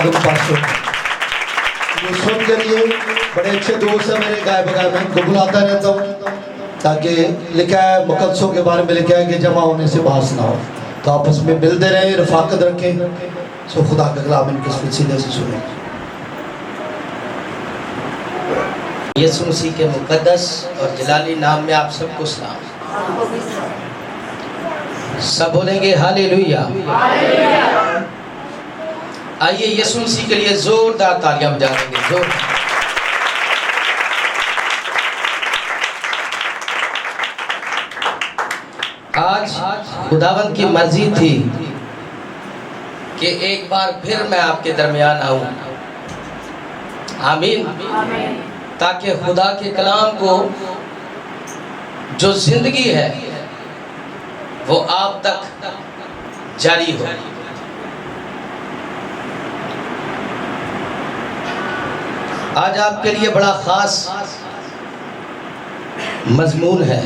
खादिम पाशो। ये सुन कर ये बड़े अच्छे दोस्त हैं मेरे, गाय बगाए में इनको बुलाता रहता हूँ, ताकि लिखा है मुकद्दसों के बारे में लिखा है कि जमा होने से बाहर ना हो, तो आपस में मिलते रहें, रफाकत रखें। सो खुदा का कलाम इनके सीधे से सुने। यीशु मसीह के मुकद्दस और जलाली नाम में आप सबको सलाम। सब बोलेंगे हालेलुया। आइए यीशु मसीह के लिए जोरदार तालियां बजा देंगे, जोर। आज खुदावंद की मर्जी थी कि एक बार फिर मैं आपके दरमियान आऊं। आमीन। ताकि खुदा के कलाम को जो जिंदगी है वो आप तक जारी हो। आज आपके लिए बड़ा खास मजमून है।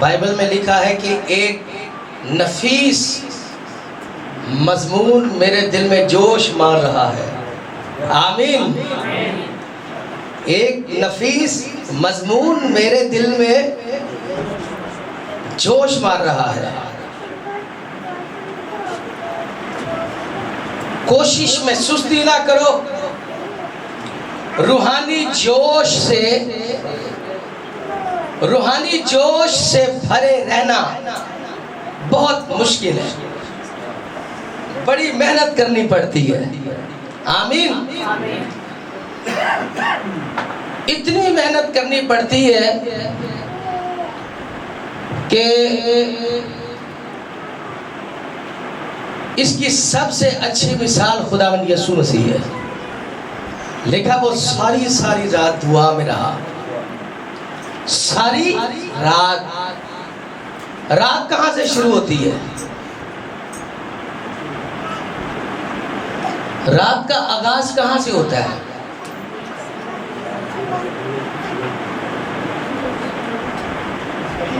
बाइबल में लिखा है कि एक नफीस मजमून मेरे दिल में जोश मार रहा है। आमीन। एक नफीस मजमून मेरे दिल में जोश मार रहा है। कोशिश में सुस्ती ना करो। रूहानी जोश से भरे रहना बहुत मुश्किल है, बड़ी मेहनत करनी पड़ती है। आमीन। इतनी मेहनत करनी पड़ती है कि इसकी सबसे अच्छी मिसाल खुदावंद यीशु मसीह है। लिखा वो सारी रात दुआ में रहा। सारी रात कहां से शुरू होती है? रात का आगाज कहां से होता है?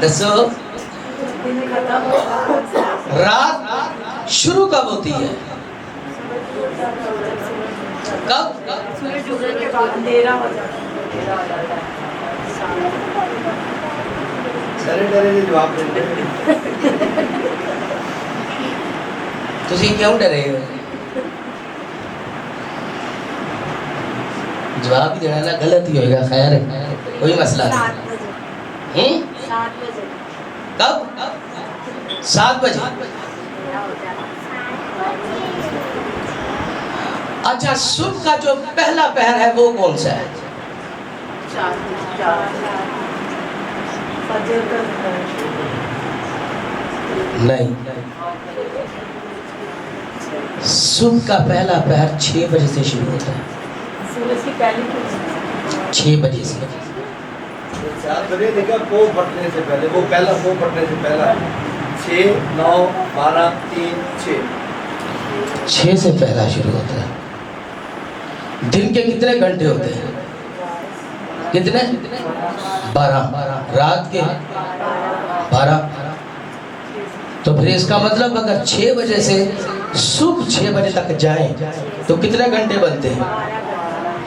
दसो। रात शुरू कब होती है? कब? तुसी क्यों डरे हो? जवाब ही देना ना, गलत ही होगा। खैर कोई मसला नहीं। 7 बजे। कब? 7 बजे। अच्छा, सुबह का जो पहला पहर है वो कौन सा है? नहीं, सुबह का पहला पहर 6 बजे से शुरू होता है। सूरज की पहली 6 बजे से 7 बजे देखा पो फटने से पहले, वो पहला पो फटने से पहला 6, 9, 12, 3, 6 से पहला शुरू होता है। दिन के कितने घंटे होते हैं? कितने? 12। रात के 12। तो फिर इसका मतलब अगर 6 बजे से सुबह 6 बजे तक जाएं तो कितने घंटे बनते हैं?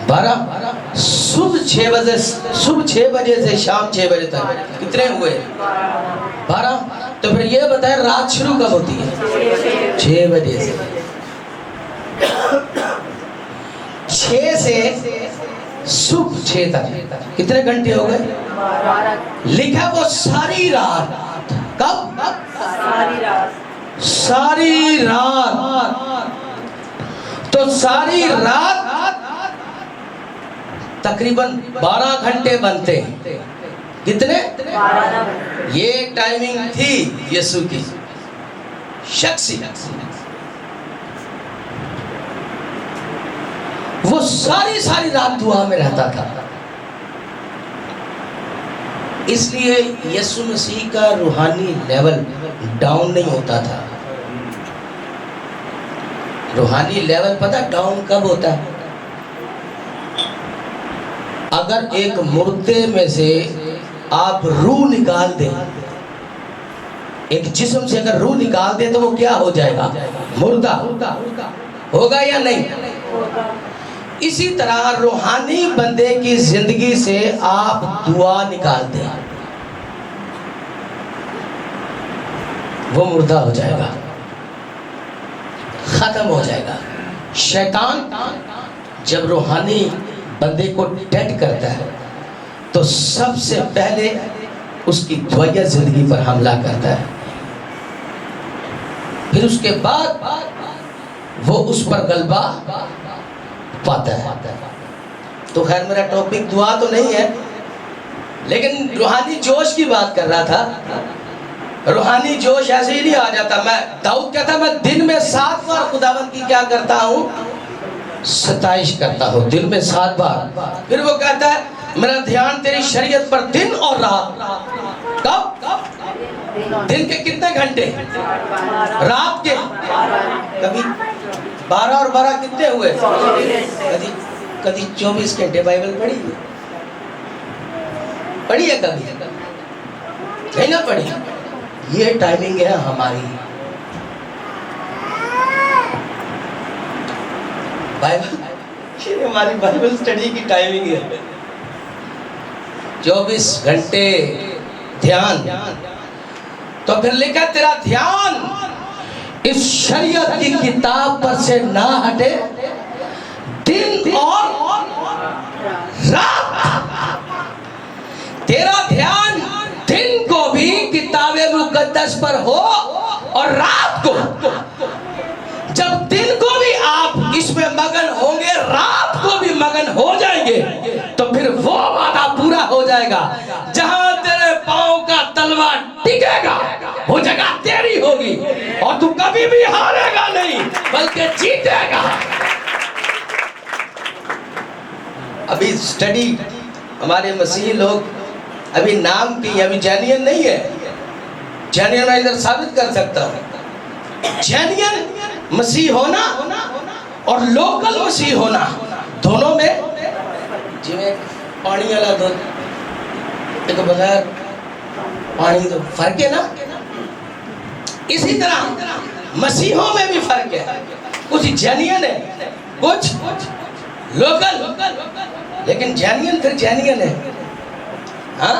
12। सुबह 6 बजे से शाम 6 बजे तक कितने हुए? 12। तो फिर ये बताएं रात शुरू कब होती है? 6 बजे से। 6 से सुबह 6 तक कितने घंटे हो गए? लिखा वो सारी रात। कब? सारी रात। तो सारी रात तकरीबन 12 घंटे बनते हैं। कितने? 12। ये टाइमिंग थी यीशु की शख्सी। वो सारी रात दुआ में रहता था। इसलिए यीशु मसीह का रूहानी लेवल डाउन नहीं होता था। रूहानी लेवल पता डाउन कब होता है? अगर एक मुर्दे में से आप रूह निकाल दें एक जिस्म से अगर रूह निकाल दे तो वो क्या हो जाएगा? मुर्दा होगा या नहीं? इसी तरह रूहानी बंदे की जिंदगी से आप दुआ निकाल दें, वो मुर्दा हो जाएगा, खत्म हो जाएगा। शैतान जब रूहानी बंदे को टेंट करता है तो सबसे पहले उसकी दुआया जिंदगी पर हमला करता है, फिर उसके बाद वो उस पर गलबा पाता है। तो खैर मेरा टॉपिक दुआ तो नहीं है, लेकिन रूहानी जोश की बात कर रहा था। रूहानी जोश ऐसे ही नहीं आ जाता। मैं दाऊद कहता मैं दिन में 7 बार खुदावंद की क्या करता हूँ? सताइश करता हूँ, दिन में 7 बार। फिर वो कहता है मेरा ध्यान तेरी शरीयत पर दिन और रात। कब? दिन के कितने घंटे? रात के कभी 12 और 12 कितने हुए? कभी 24 घंटे। बाइबल पढ़ी है कभी? नहीं ना पढ़ी। ये टाइमिंग है हमारी। बाइबल, ये हमारी बाइबल स्टडी की टाइमिंग है। 24 घंटे ध्यान। तो फिर लिखा तेरा ध्यान इस शरीयत की किताब पर से ना हटे, दिन और रात। तेरा ध्यान दिन को भी किताबे मुकद्दस पर हो और रात को। जब दिन को भी आप इसमें मगन होंगे, रात को भी मगन हो जाएंगे, तो फिर वो वादा पूरा हो जाएगा। जहां तेरे पांव का तलवा टिकेगा वो जगह तेरी होगी और तू कभी भी हारेगा नहीं बल्कि जीतेगा। अभी स्टडी हमारे मसीही लोग अभी नाम की, अभी जेन्युइन नहीं है। जेन्युइन मैं इधर साबित कर सकता हूं। जेन्युइन मसीह होना और लोकल मसीह होना, दोनों में जिਵੇਂ पानी वाला दूध एक बगैर पानी तो फर्क है ना। इसी तरह मसीहों में भी फर्क है। कुछ जेन्युइन है, कुछ लोकल, लेकिन जेन्युइन फिर जेन्युइन है। हाँ,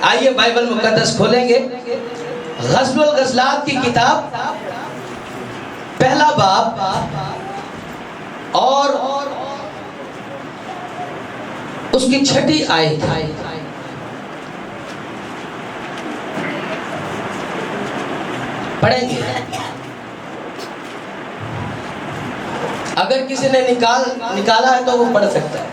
आइए बाइबल मुकद्दस खोलेंगे। गज़लुल गज़लात की किताब, पहला बाब और उसकी 6ठी आयत। पढ़ेंगे। अगर किसी ने निकाला है तो वो पढ़ सकता है।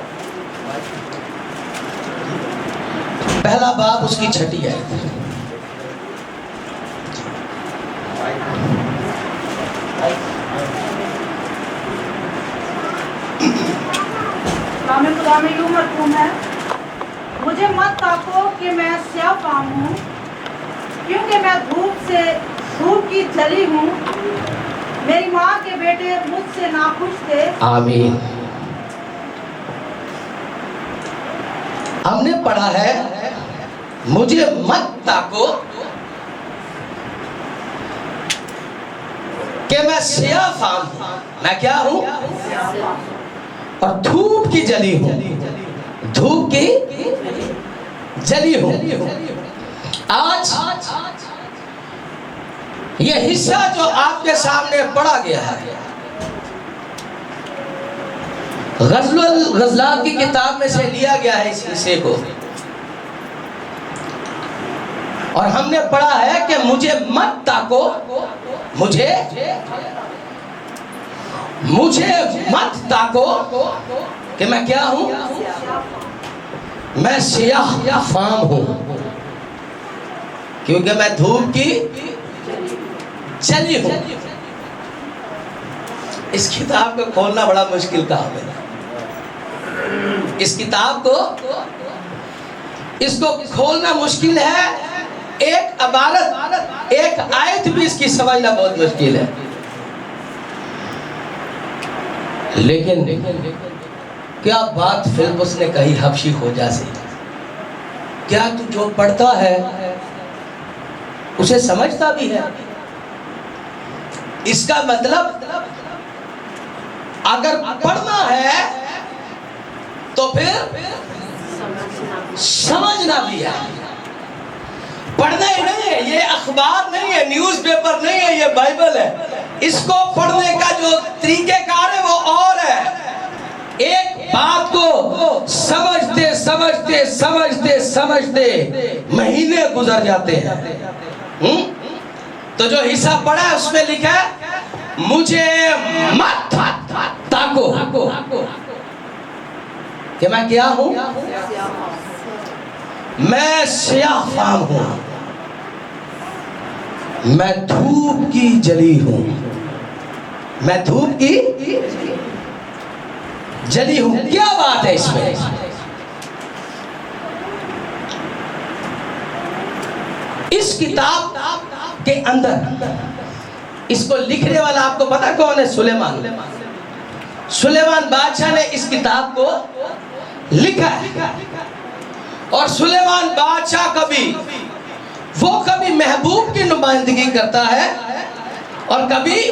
पहला बाब उसकी 6ठी आयत। खुदा में यूं मरहूम है, मुझे मत ताको कि मैं स्याह फाम हूँ, क्योंकि मैं धूप की जली हूँ। मेरी माँ के बेटे मुझसे नाखुश थे। आमीन। हमने पढ़ा है मुझे मत ताको कि मैं स्याह फाम हूँ। मैं क्या हूँ? और धूप की जली हूं। धूप की जली हूं। आज ये हिस्सा जो आपके सामने पढ़ा गया है, गज़लुल गज़लात की किताब में से लिया गया है इस हिस्से को, और हमने पढ़ा है कि मुझे मत ताको, मुझे मत ताको कि मैं क्या हूं? मैं स्याह फाम हूं, क्योंकि मैं धूप की जली हूं। इस किताब को खोलना बड़ा मुश्किल काम है। इस किताब को इसको खोलना मुश्किल है। एक इबारत, एक आयत भी इसकी समझना बहुत मुश्किल है। लेकिन क्या बात फिलिप्पुस ने कही हबशी खोजा से। क्या तू जो पढ़ता है उसे समझता भी है। इसका मतलब अगर पढ़ना है तो फिर समझना भी है। पढ़ना ही नहीं है, ये अखबार नहीं है, न्यूज़पेपर नहीं है, ये बाइबल है। इसको पढ़ने का जो तरीकेकार है वो और है। एक बात को समझते समझते समझते समझते महीने गुजर जाते हैं। तो जो हिस्सा पढ़ा है उसमें लिखा है मुझे मत ताको कि मैं क्या हूं, मैं स्याह फाम हूं, मैं धूप की जली हूं, मैं धूप की जली हूं। क्या बात है इसमें? इस किताब के अंदर इसको लिखने वाला आपको पता कौन है? सुलेमान। सुलेमान बादशाह ने इस किताब को लिखा है। और सुलेमान बादशाह कभी महबूब की नुमाइंदगी करता है और कभी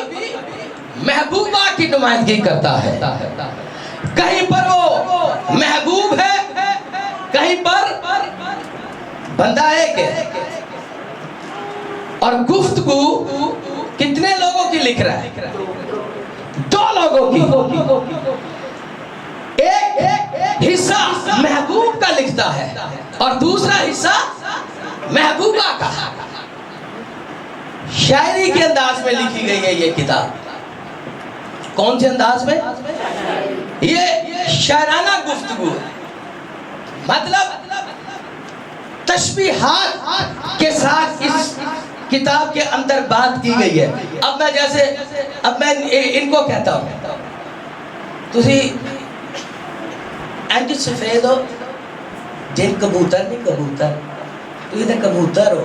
महबूबा की नुमाइंदगी करता है। कहीं पर वो महबूब है, कहीं पर बंदा एक है। और गुफ्तगू कितने लोगों की लिख रहा है? 2 लोगों की। एक हिस्सा महबूब का लिखता है और दूसरा हिस्सा महबूबा का। शायरी के अंदाज में लिखी गई है ये किताब। कौन से अंदाज में? ये शायराना गुफ्तगू है। मतलब तशबीहात के साथ इस किताब के अंदर बात की गई है। अब मैं इनको कहता हूं, तुसी इंज सफेद हो जिन कबूतर नहीं, कबूतर तुम तो कबूतर हो।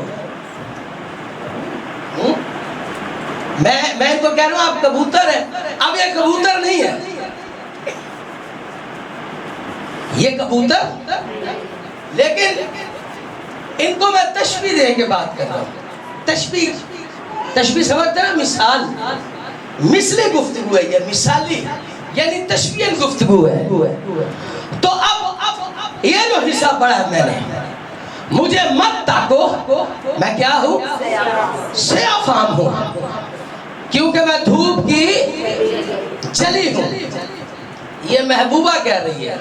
मैं इनको कह रहा हूं आप कबूतर है। अब ये कबूतर नहीं है, ये कबूतर, लेकिन इनको मैं तशबीह दे के बात कर रहा हूं। तशबीह समझते ना? मिसाल, मिसली गुफ्तगू है ये, मिसाली यानी तशबीह गुफ्तगू है। तो अब ये जो हिस्सा पढ़ा है मैंने, मुझे मत ताको, मैं क्या हूं? स्याह फाम हूं, क्योंकि मैं धूप की जली हूं। ये महबूबा कह रही है।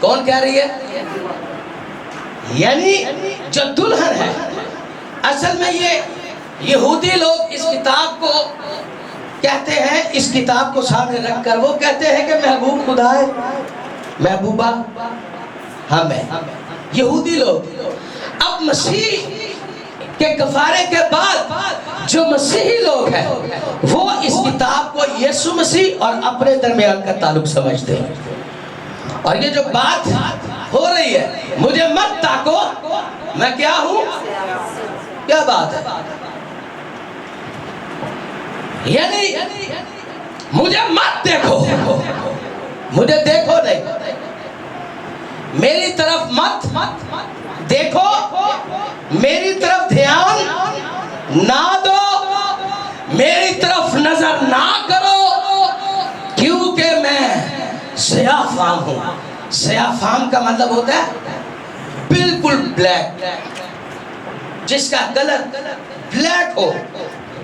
कौन कह रही है? यानी जो दुल्हन है। असल में ये यहूदी लोग इस किताब को कहते हैं, इस किताब को सामने रखकर वो कहते हैं कि महबूब खुदा है, महबूबा हम है। यहूदी लोग। अब मसीह के कफारे के बाद जो मसीही लोग हैं वो इस किताब को यीशु मसीह और अपने दरमियान का ताल्लुक समझते हैं। और ये जो बात हो रही है, मुझे मत ताको, मैं क्या हूं, क्या बात है? यानी मुझे मत देखो, मुझे देखो नहीं, मेरी तरफ मत देखो, मेरी तरफ ध्यान ना दो, मेरी तरफ नजर ना करो, क्योंकि मैं स्याह फाम हूं। स्याह फाम का मतलब होता है बिल्कुल ब्लैक, जिसका कलर ब्लैक हो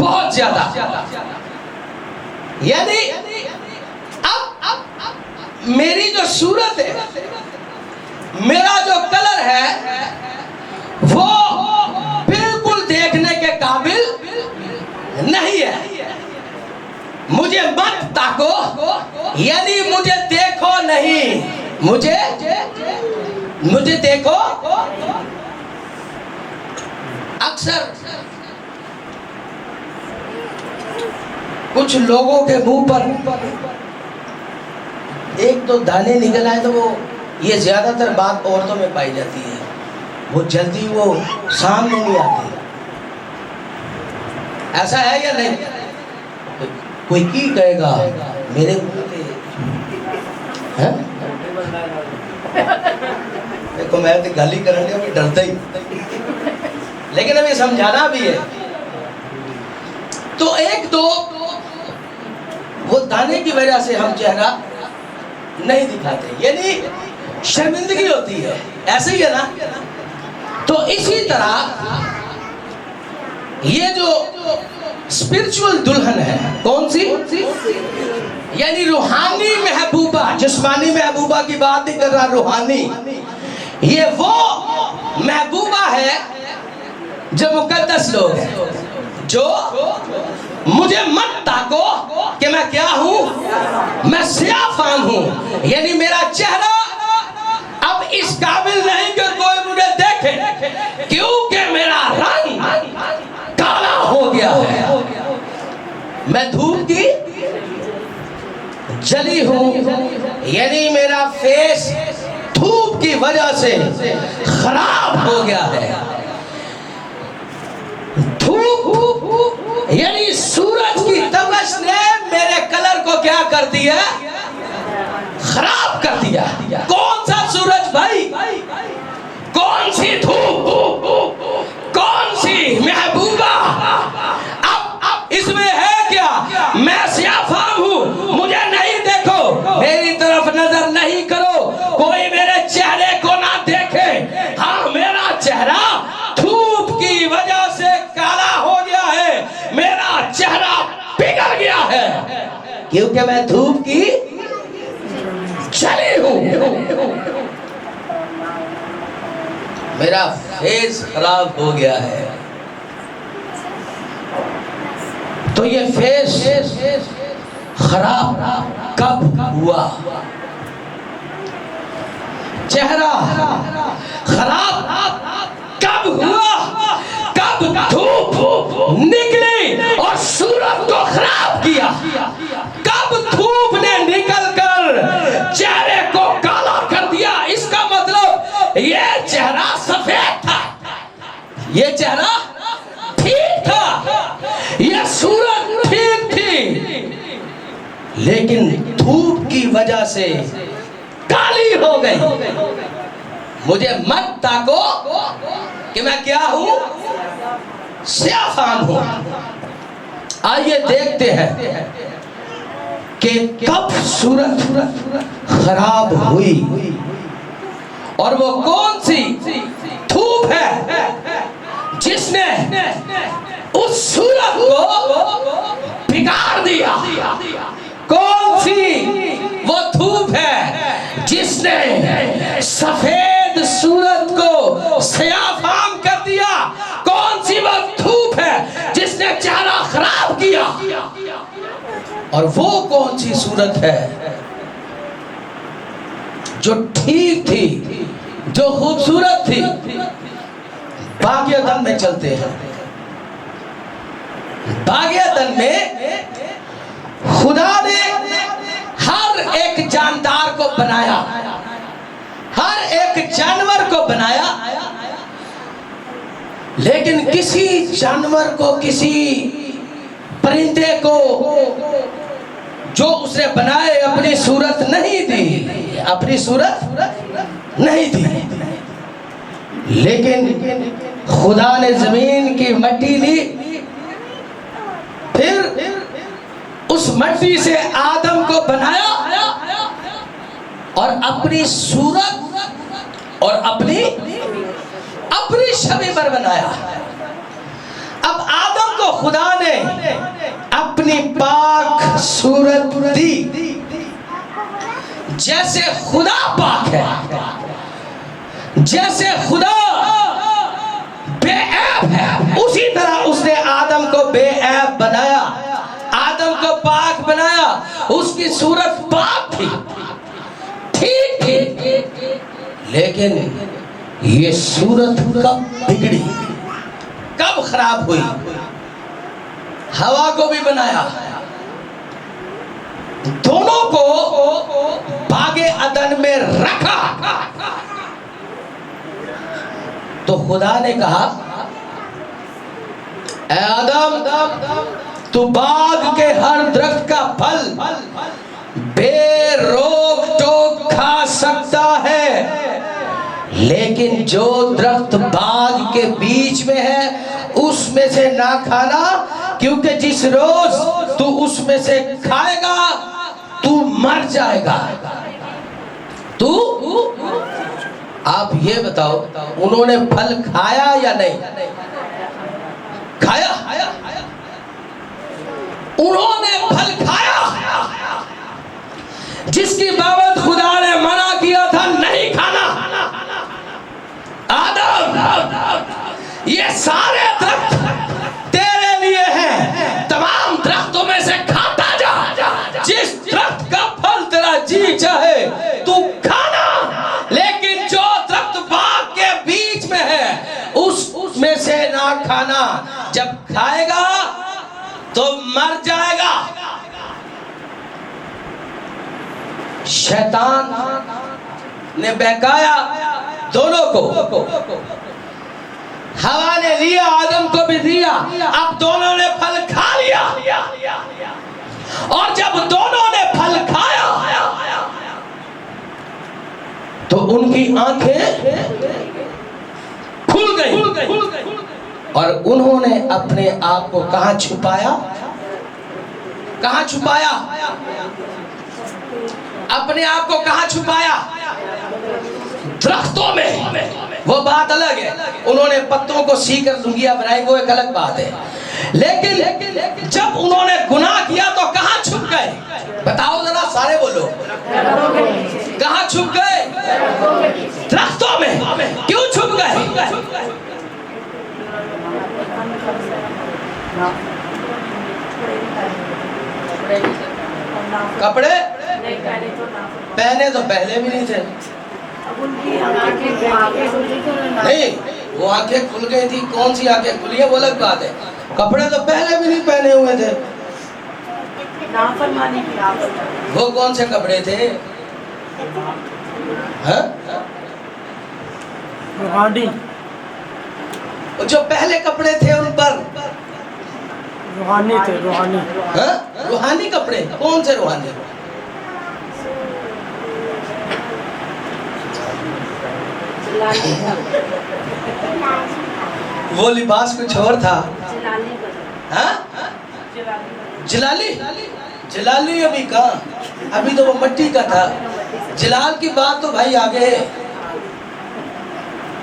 बहुत ज्यादा। यानी अब मेरी जो सूरत है, मेरा जो कलर है, वो बिल्कुल देखने के काबिल नहीं है। मुझे मत ताको, यानी मुझे देखो नहीं, मुझे देखो। अक्सर कुछ लोगों के मुंह पर एक दो दाने निकल आए तो वो, ये ज्यादातर बात औरतों में पाई जाती है, वो जल्दी वो सामने नहीं आती। ऐसा है या नहीं? कोई की कहेगा मेरे हैं? देखो मैं तो गाली करने में डरता ही। लेकिन हमें समझाना भी है। तो एक दो वो दाने की वजह से हम चेहरा नहीं दिखाते, यानी शर्मिंदगी होती है, ऐसे ही है ना। तो इसी तरह ये जो स्पिरिचुअल दुल्हन है, कौन सी, यानी रूहानी महबूबा, जिस्मानी महबूबा की बात नहीं कर रहा, रूहानी, ये वो महबूबा है जो मुकद्दस लोग हैं, जो मुझे मत ताको कि मैं क्या हूं, मैं सियाफाम हूं, यानी मेरा चेहरा अब इस काबिल नहीं कि कोई मुझे देखे, क्योंकि मेरा रंग काला हो गया है। मैं धूप की जली हूं, यानी मेरा फेस धूप की वजह से खराब हो गया है। धूप यानी सूरज की तपश ने मेरे कलर को क्या कर दिया, खराब कर दिया। कौन सा सूरज भाई, कौन सी धूप, कौन सी महबूबा, अब इसमें है क्या, मैं सियाफाम हूं, मुझे नहीं देखो, मेरी तरफ नजर नहीं करो, कोई मेरे चेहरे को ना देखे। हाँ, मेरा चेहरा धूप की वजह से काला हो गया है, मेरा चेहरा पिघल गया है, क्योंकि मैं धूप की जली हूं, मेरा फेस खराब हो गया है। तो ये फेस खराब कब हुआ, चेहरा खराब कब हुआ, कब धूप निकली और सूरज को खराब किया, कब धूप ने निकलकर चेहरे को काला कर दिया। इसका मतलब ये चेहरा सफेद था, ये चेहरा ठीक था, ये सूरज ठीक थी, लेकिन धूप की वजह से काली हो गई। मुझे मत ताको कि मैं क्या हूं, सियाफाम हूं। आइए देखते हैं कि कब सूरज खराब हुई और वो कौन सी धूप है जिसने उस सूरज को बिगाड़ दिया। कौन सी वो धूप है जिसने सफेद सूरज को सियाफाम कर दिया। कौन सी वो धूप है जिसने चेहरा खराब किया। और वो कौन सी सूरत है जो ठीक थी, जो खूबसूरत थी। बागियादन में चलते हैं। बागियादन में खुदा ने हर एक जानदार को बनाया, हर एक जानवर को बनाया, लेकिन किसी जानवर को, किसी परिंदे को जो उसने बनाए अपनी सूरत नहीं दी, अपनी सूरत नहीं दी। लेकिन खुदा ने जमीन की मिट्टी ली, फिर उस मिट्टी से आदम को बनाया और अपनी सूरत और अपनी छवि पर बनाया। अब आदम को खुदा ने अपनी पाक सूरत दी। जैसे खुदा पाक है, जैसे खुदा बेऐब है, उसी तरह उसने आदम को बेऐब बनाया, आदम को पाक बनाया। उसकी सूरत पाक थी, ठीक थी, लेकिन ये सूरत कब बिगड़ी, कब खराब हुई। हवा को भी बनाया, दोनों को बागे अदन में रखा। तो खुदा ने कहा, ऐ आदम, तू बाग के हर दरख्त का फल बेरोक टोक खा सकता है, लेकिन जो दरख्त बाग के बीच में है उसमें से ना खाना, क्योंकि जिस रोज तू उसमें से खाएगा तू मर जाएगा। तू आप ये बताओ, उन्होंने फल खाया या नहीं खाया? उन्होंने फल खाया, जिसकी बाबत खुदा ने मना किया था नहीं खाना। आदम, ये सारे दरख्त तेरे लिए हैं, तमाम दरख्तों में से खाता जा। जिस दरख्त का फल तेरा जी चाहे तू खाना, लेकिन जो दरख्त बाग के बीच में है उसमें से ना खाना। जब खाएगा तो मर जाएगा। शैतान ने बहकाया दोनों को, हवा ने लिया, आदम को भी दिया। अब दोनों ने फल खा लिया, और जब दोनों ने फल खाया तो उनकी आंखें खुल गई, और उन्होंने अपने आप को कहां छुपाया? कहां छुपाया? अपने आप को कहां छुपाया? दरख्तों में। वो बात अलग है, उन्होंने पत्तों को सीकर लुंगियां बनाई, वो एक अलग बात है। लेकिन जब उन्होंने गुनाह किया तो कहां छुप गए? बताओ जरा, सारे बोलो, कहां छुप गए? दरख्तों में। क्यों छुप गए? कपड़े पहने तो पहले भी नहीं थे। नहीं, वो आंखें खुल गई थी। कौन सी आंखें खुली है वो अलग बात है। कपड़े तो पहले भी नहीं पहने हुए थे। वो कौन से कपड़े थे? रूहानी, जो पहले कपड़े थे उन पर रूहानी थे, रूहानी। रूहानी कपड़े? कौन से रूहानी? वो लिबास कुछ और था। जलाली? जलाली अभी कहाँ, अभी तो वो मिट्टी का था। जलाल की बात तो भाई आगे है,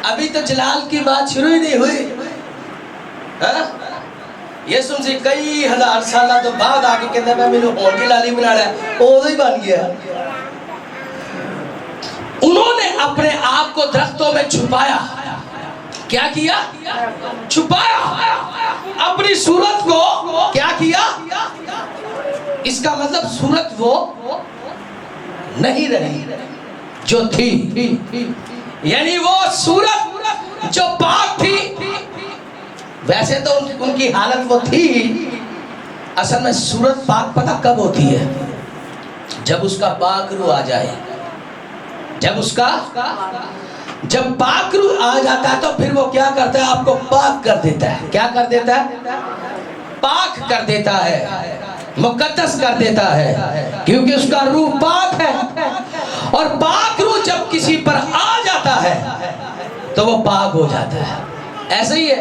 अभी तो जलाल की बात शुरू ही नहीं हुई। यसु जी कई हजार साल तो बाद आके कहते मैं मेनू होर जलाली बना लिया, उदो ही बन गया। उन्होंने अपने आप को दरख्तों में छुपाया। क्या किया? छुपाया। अपनी सूरत को क्या किया? इसका मतलब सूरत वो नहीं रही जो थी, यानी वो सूरत जो पाक थी। वैसे तो उनकी हालत वो थी, असल में सूरत पाक पता कब होती है? जब उसका पाक रूह आ जाए। जब पाक रूह आ जाता है तो फिर वो क्या करता है? आपको पाक कर देता है। क्या कर देता है? पाक कर देता है, मुकद्दस कर देता है, क्योंकि उसका रूह पाक है। और पाक रूह जब किसी पर आ जाता है तो वो पाक हो जाता है। ऐसे ही है,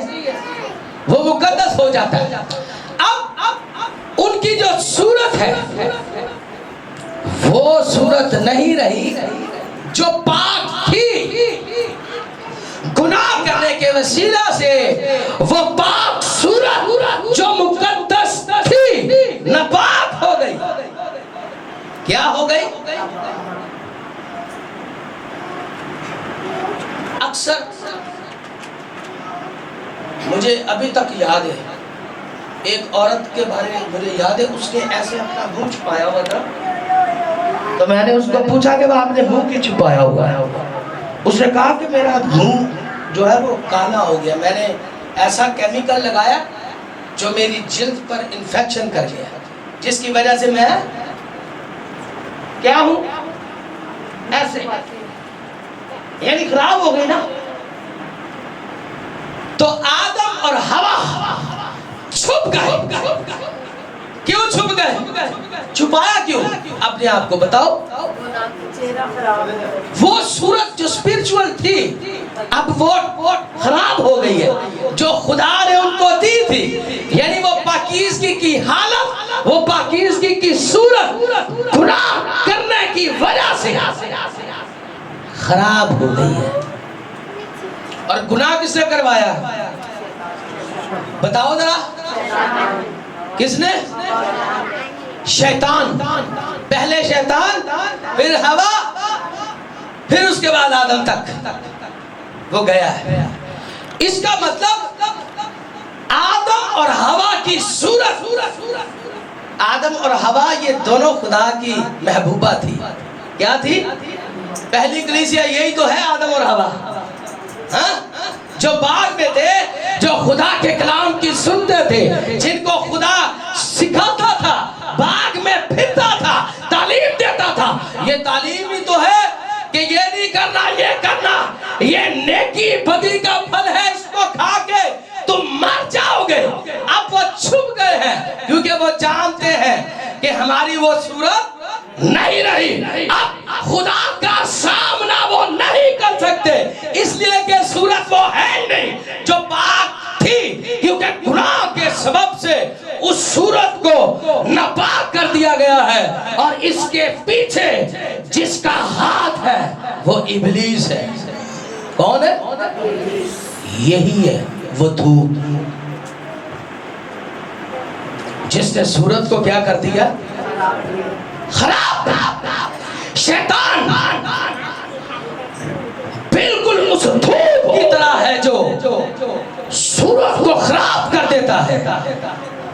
वो मुकद्दस हो जाता है। अब उनकी जो सूरत है वो सूरत नहीं रही जो पाक थी। गुनाह करने के वसीला से वो पाक सूरत जो मुकद्दस थी नापाक हो गई। क्या हो गई? अक्सर मुझे अभी तक याद है, एक औरत के बारे में मुझे याद है, उसने ऐसे अपना मुंह छुपाया हुआ था। तो मैंने उसको पूछा कि आपने मुंह क्यों छुपाया हुआ है? उसने कहा कि मेरा मुंह जो है वो काला हो गया, मैंने ऐसा केमिकल लगाया जो मेरी जिल्द पर इन्फेक्शन कर गया, जिसकी वजह से मैं क्या हूं? ऐसे, यानी खराब हो गई ना। तो आदम और हवा छुप गए। क्यों छुप गए? छुपाया क्यों अपने आप को? बताओ। वो सूरत जो स्पिरिचुअल थी अब वो खराब हो गई है, जो खुदा ने उनको दी थी, यानी वो पाकीज़गी की हालत, वो पाकीज़गी की सूरत गुनाह करने की वजह से खराब हो गई है। और गुनाह किसने करवाया? बताओ जरा, किसने? शैतान। पहले शैतान, फिर हवा, फिर उसके बाद आदम तक वो गया है। इसका मतलब आदम और हवा की सूरत, आदम और हवा ये दोनों खुदा की महबूबा थी। क्या थी? पहली कलीसिया यही तो है, आदम और हवा, हाँ? जो बाग में थे, जो खुदा के कलाम की सुनते थे, जिनको खुदा सिखाता था, बाग में फिरता था, तालीम देता था। ये तालीम ही तो है कि ये नहीं करना, ये करना, ये नेकी बदी का फल है, इसको खा के तुम मर जाओगे। अब वो छुप गए हैं क्योंकि वो जानते हैं कि हमारी वो सूरत नहीं रही। अब खुदा का सामना वो नहीं कर सकते, इसलिए कि सूरत वो है ही नहीं जो पाक थी, क्योंकि गुनाह के सबब से उस सूरत को नापाक कर दिया गया है। और इसके पीछे जिसका हाथ है वो इब्लीस है। कौन है? यही है वो धूप, जिसने सूरत को क्या कर दिया? खराब। शैतान बिल्कुल उस धूप की तरह है जो सूरत को खराब कर देता है।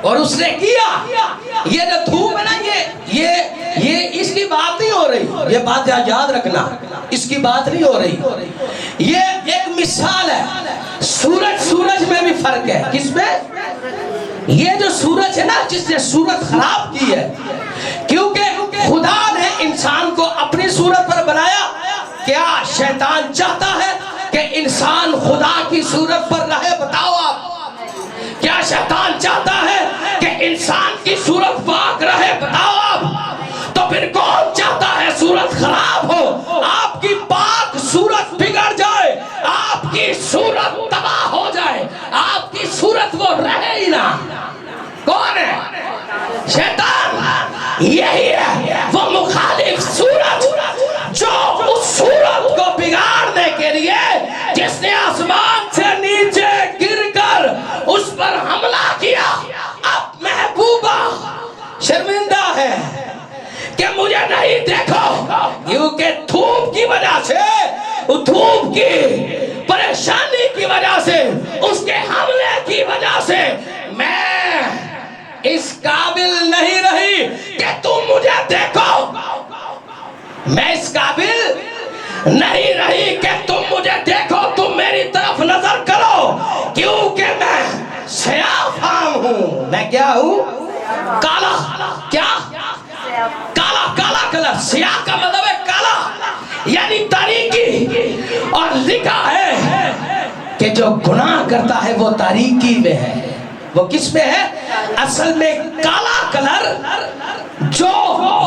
और उसने किया। ये जो धूप है ना, ये इसकी बात नहीं हो रही, ये बात याद रखना, इसकी बात नहीं हो रही। ये एक मिसाल है। सूरज में भी फर्क है। किसमें? ये जो सूरज है ना, जिसने सूरत खराब की है, क्योंकि खुदा ने इंसान को अपनी सूरत पर बनाया। क्या शैतान चाहता है कि इंसान खुदा की सूरत पर रहे? बताओ आप, क्या शैतान चाहता है कि इंसान की सूरत पाक रहे? बताओ आप। तो फिर कौन चाहता है सूरत खराब हो, आपकी पाक सूरत बिगड़ जाए, आपकी सूरत तबाह हो जाए, आपकी सूरत वो रहे ही ना? कौन है? शैतान। यही है वो मुखालिफ सूरत, जो उस सूरत को बिगाड़ने के लिए, जिसने आसमान से नीचे गिरकर उस पर हमला किया। अब महबूबा शर्मिंदा है कि मुझे नहीं देखो, क्योंकि धूप की वजह से, धूप की परेशानी की वजह से, उसके हमले की वजह से मैं इस काबिल नहीं रही कि तुम मुझे देखो। मैं इस काबिल नहीं रही कि तुम मुझे देखो, तुम मेरी तरफ नजर करो, क्योंकि मैं सयाफाम हूं। मैं क्या हूं? काला। क्या? काला। काला कलर। सियाह का मतलब है काला, यानी तारीकी। और लिखा है कि जो गुनाह करता है वो तारीकी में है। वो किस में है? असल में काला कलर जो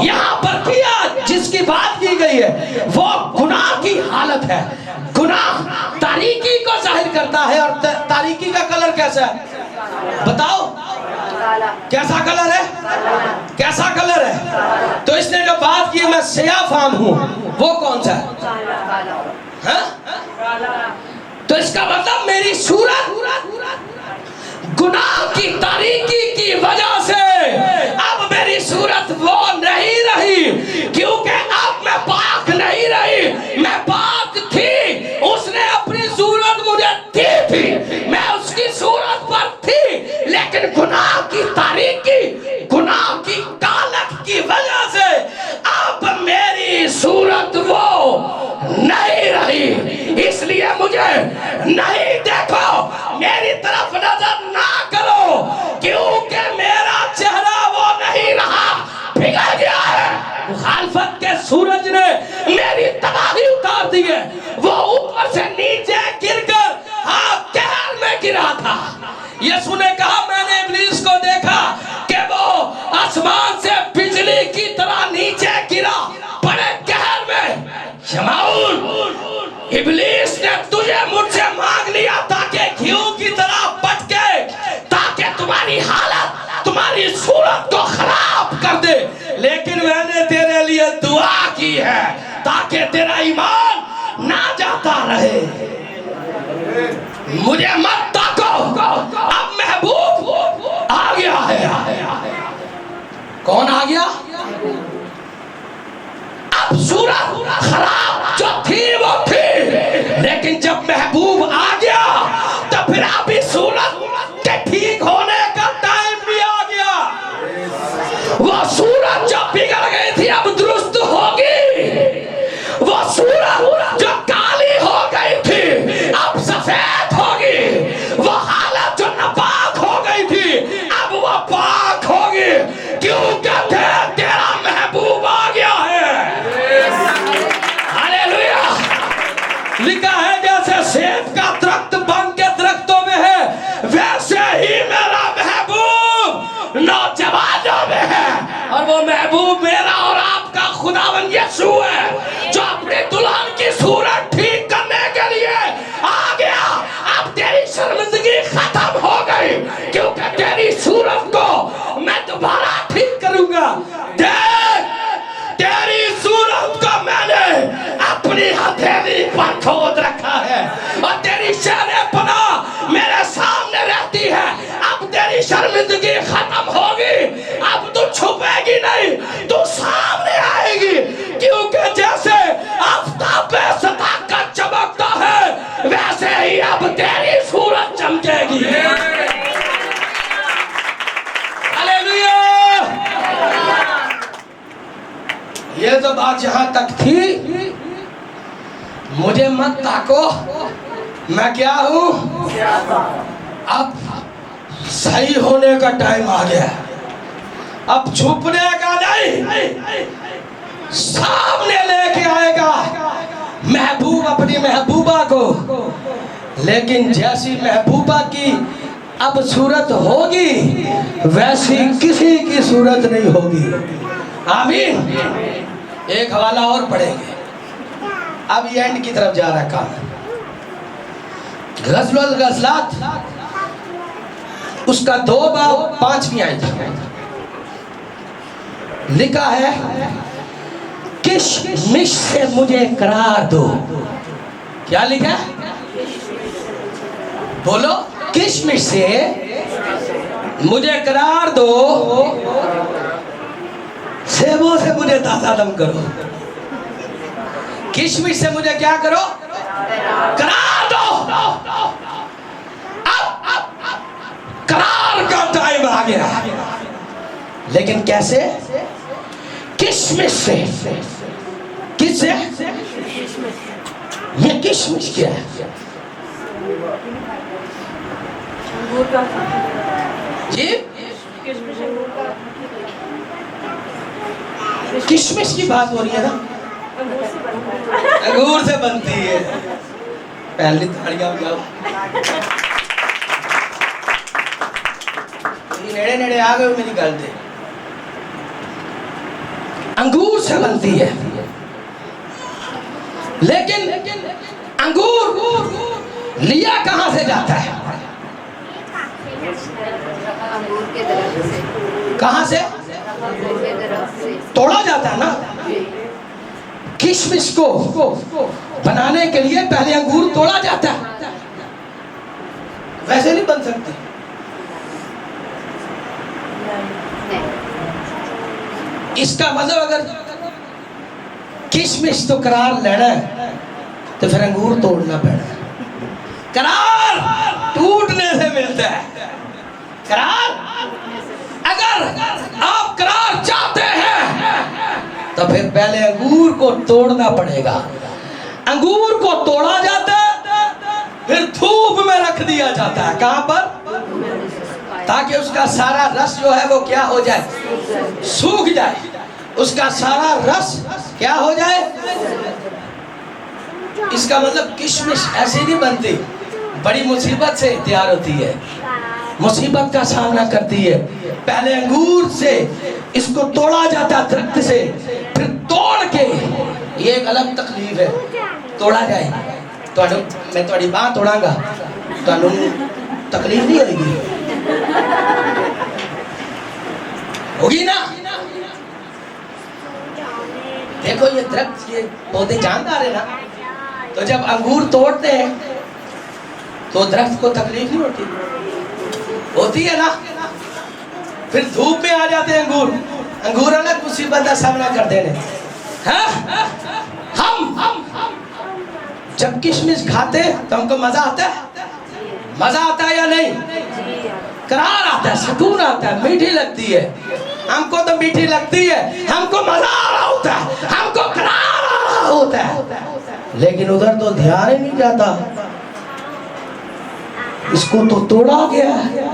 यहाँ पर किया, जिसकी बात की गई है, वो गुनाह की हालत है। गुनाह तारीकी को जाहिर करता है। और तारीकी का कलर कैसा है? बताओ, कैसा कलर है? कैसा कलर है? तो इसने जो बात की, मैं सयाफाम हूं, वो कौन सा है? तो इसका मतलब मेरी सूरत गुनाह की तारीकी की वजह से अब मेरी सूरत वो नहीं रही, क्योंकि अब मैं पाक नहीं रही। मैं पाक थी, उसने अपनी सूरत मुझे दी थी, मैं उसकी सूरत पर थी, लेकिन गुनाह की तारीकी, गुनाह की कालक की वजह से अब मेरी सूरत वो नहीं रही। इसलिए मुझे नहीं देखो, मेरी तरफ नजर ना करो, क्योंकि मेरा चेहरा वो नहीं रहा, बिगड़ गया है। मुखालफत के सूरज ने मेरी तबाही उतार दी है। वो ऊपर से नीचे गिरकर कहर में गिरा था। यीशु ने कहा, मैंने इब्लीस को देखा कि वो आसमान से बिजली की तरह नीचे गिरा, बड़े कहर में। दुआ की है ताकि तेरा ईमान ना जाता रहे। मुझे मत ताको, अब महबूब आ गया है। कौन आ गया? अब सूरत खराब जो थी वो थी, लेकिन जब महबूब आ गया तो फिर अभी सूरत के ठीक होने का टाइम भी आ गया। वो सूरत जो बिगड़ गई थी अब दुरुस्त होगी। वो सूरत जो काली हो गई थी अब सफेद होगी। वो हालत जो नापाक हो गई थी अब वो पाक होगी। क्यों कहते हैं तेरा महबूब आ गया है। हालेलुया। लिखा है जैसे सेब का दरख्त बन के दरख्तों में है, वैसे ही मेरा महबूब नौजवानों में है। और वो महबूब मेरा और आपका खुदावन यीशु है, जो अपने दुल्हन की सूरत ठीक करने के लिए आ गया। अब तेरी शर्मिंदगी खत्म हो गई, क्योंकि तेरी सूरत को मैं दोबारा ठीक करूंगा। देख, तेरी सूरत को मैंने अपनी हथेली पर खोद रखा है और तेरी शर्मपना मेरे सामने रहती है। अब तेरी शर्मिंदगी खत्म होगी। अब तू छुपेगी नहीं, तू सामने आएगी, क्योंकि जैसे आफताब पे सताकत चमकता है वैसे ही अब तेरी सूरत चमकेगी। हालेलुया। ये तो बात जहां तक थी, मुझे मत ताको, मैं क्या हूं। अब सही होने का टाइम आ गया। अब छुपने का नहीं, सामने लेके आएगा महबूब अपनी महबूबा को। लेकिन जैसी महबूबा की अब सूरत होगी वैसी किसी की सूरत नहीं होगी। आमीन। एक हवाला और पढ़ेंगे, अब ये एंड की तरफ जा रहा है काम। गज़लुल गज़लात उसका 2 बाब 5वीं आयत लिखा है, किशमिश से मुझे करार दो। क्या लिखा है? बोलो, किशमिश से मुझे करार दो, सेबों से मुझे ताज़ादम करो। किशमिश से मुझे क्या करो? करार दो। अब करार का टाइम आ गया। लेकिन कैसे? किशमिश से। किससे? ये किशमिश क्या है? जी, किशमिश की बात हो रही है ना? अंगूर से बनती है। पहली तालियां बजाओ। नेड़े नेड़े आ गए मेरी गल दे। अंगूर से बनती है, लेकिन अंगूर लिया कहां से जाता है? अंगूर के दरख्त से। कहां से? अंगूर के दरख्त से तोड़ा जाता है ना। किशमिश को बनाने के लिए पहले अंगूर तोड़ा जाता है, वैसे नहीं बन सकते। इसका मतलब अगर किशमिश तो करार लेना है तो फिर अंगूर तोड़ना पड़ेगा। करार टूटने से मिलता है। करार, अगर आप करार चाहते हैं तो फिर पहले अंगूर को तोड़ना पड़ेगा। अंगूर को तोड़ा जाता है, फिर धूप में रख दिया जाता है। कहां पर? ताकि उसका सारा रस जो है वो क्या हो जाए? सूख जाए। उसका सारा रस क्या हो जाए? इसका मतलब किशमिश ऐसे नहीं बनती, बड़ी मुसीबत से तैयार होती है, मुसीबत का सामना करती है। पहले अंगूर से इसको तोड़ा जाता दरख्त से, फिर तोड़ के, ये एक अलग तकलीफ है। तोड़ा जाए तो मैं थोड़ी बात तोड़ांगा तो तकलीफ नहीं होगी, होगी ना? देखो ये दरख्त, ये पौधे जानदार है ना, तो जब अंगूर तोड़ते हैं तो दरख्त को तकलीफ नहीं होती है ना। फिर धूप में आ जाते हैं अंगूर अलग मुसीबत का सामना करते हैं। हम जब किशमिश खाते तो हमको मजा आता है या नहीं? करार आता है, सुकून आता है, मीठी लगती है। हमको तो मीठी लगती है, हमको मजा आ रहा होता है, हमको करार आ रहा होता है, लेकिन उधर तो ध्यान ही नहीं जाता। इसको तो तोड़ा गया है,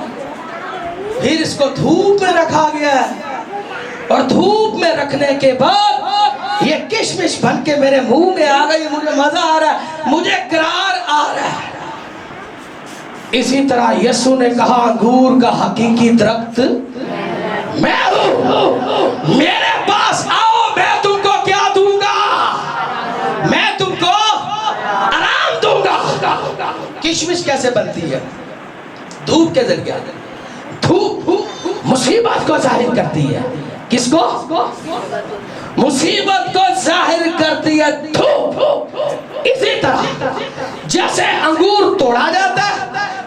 फिर इसको धूप में रखा गया है, और धूप में रखने के बाद ये किशमिश बन के मेरे मुंह में आ गई, मुझे मजा आ रहा है, मुझे करार आ रहा है। इसी तरह यीशु ने कहा अंगूर का हकीकी दरख्त मैं हूं, मेरे पास आओ, मैं तुमको क्या दूंगा? मैं तुमको आराम दूंगा। किशमिश कैसे बनती है? धूप के जरिए। धूप मुसीबत को जाहिर करती है। किसको? मुसीबत को जाहिर करती है धूप। इसी तरह जैसे अंगूर तोड़ा जाता है,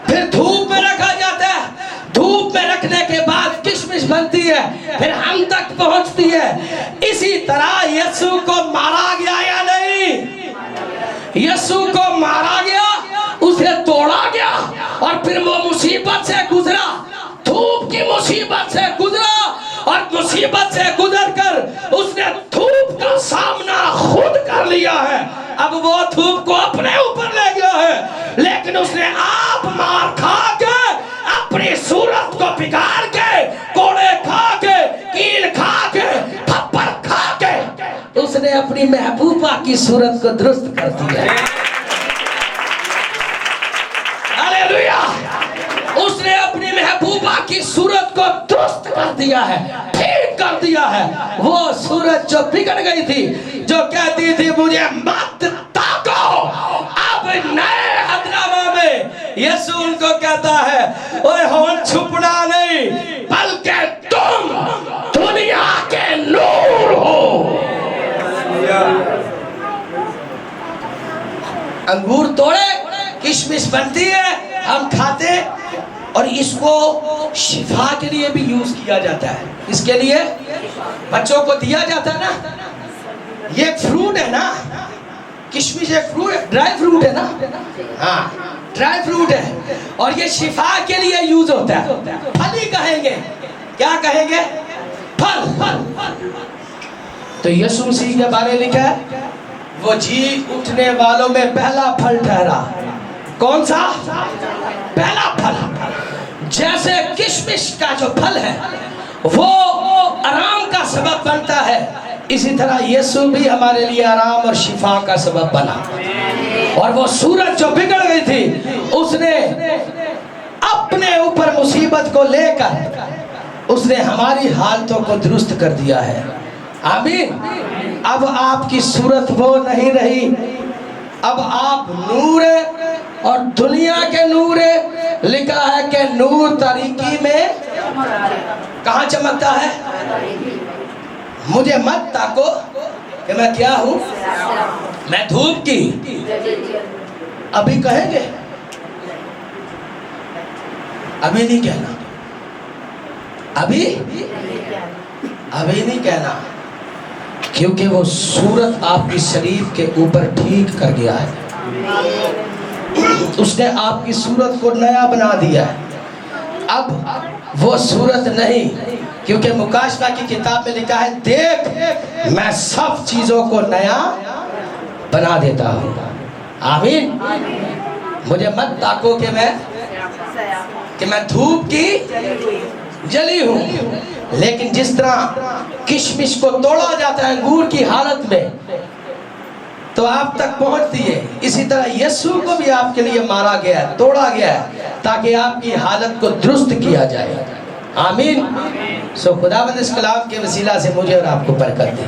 फिर धूप में रखा जाता है, धूप में रखने के बाद किशमिश बनती है, फिर हम तक पहुंचती है। इसी तरह यीशु को मारा गया या नहीं? यीशु को मारा गया, उसे तोड़ा गया, और फिर वो मुसीबत से गुजरा, धूप की मुसीबत से गुजरा, और मुसीबत से गुजरकर उसने धूप का सामना खुद कर लिया है। अब वो धूप को अपने ऊपर ले गया है, लेकिन उसने आप मार खा के, अपनी सूरत को बिगाड़ के, कोड़े खा के, कील खा के, थप्पड़ खा के, उसने अपनी महबूबा की सूरत को दुरुस्त कर दिया। हालेलुया! उसने अपनी महबूबा की सूरत को दुरुस्त कर दिया है, ठीक कर दिया है। वो सूरत जो बिगड़ गई थी, जो कहती थी मुझे मत ताको, अब नए हदनामा में यीशु उनको कहता है ओए होन छुपना नहीं, बल्कि तुम दुनिया के नूर हो। अंगूर तोड़े, किशमिश बनती है, हम खाते, और इसको शिफा के लिए भी यूज किया जाता है। इसके लिए बच्चों को दिया जाता है ना। ये फ्रूट है ना, किशमिश एक फ्रूट, ड्राई फ्रूट है ना, हाँ ड्राई फ्रूट है, और ये शिफा के लिए यूज होता है। फल ही कहेंगे, क्या कहेंगे? फल। तो यीशु मसीह के बारे में लिखा है वो जी उठने वालों में पहला फल ठहरा। कौन सा? पहला फल। जैसे किशमिश का जो फल है वो आराम का सबब बनता है, इसी तरह यीशु भी हमारे लिए आराम और शिफा का सबब बना। और वो सूरज जो बिगड़ गई थी, उसने अपने ऊपर मुसीबत को लेकर उसने हमारी हालतों को दुरुस्त कर दिया है। आमीन। अब आपकी सूरत वो नहीं रही, अब आप नूर है, और दुनिया के नूर है। लिखा है कि नूर तारीकी में कहाँ चमकता है? मुझे मत ताको कि मैं क्या हूँ, मैं धूप की। अभी कहेंगे? अभी नहीं कहना, अभी नहीं कहना, क्योंकि वो सूरत आपकी शरीर के ऊपर ठीक कर गया है। उसने आपकी सूरत को नया बना दिया है। अब वो सूरत नहीं, क्योंकि मुकाशफा की किताब में लिखा है देख मैं सब चीजों को नया बना देता हूँ। आमीन। मुझे मत ताको कि मैं धूप की जली हूँ। लेकिन जिस तरह किशमिश को तोड़ा जाता है अंगूर की हालत में, तो आप तक पहुंचती है, इसी तरह यीशु को भी आपके लिए मारा गया है, तोड़ा गया है, ताकि आपकी हालत को दुरुस्त किया जाए। आमीन। सो खुदावंद इस कलाम के वसीला से मुझे और आपको बरकत दे।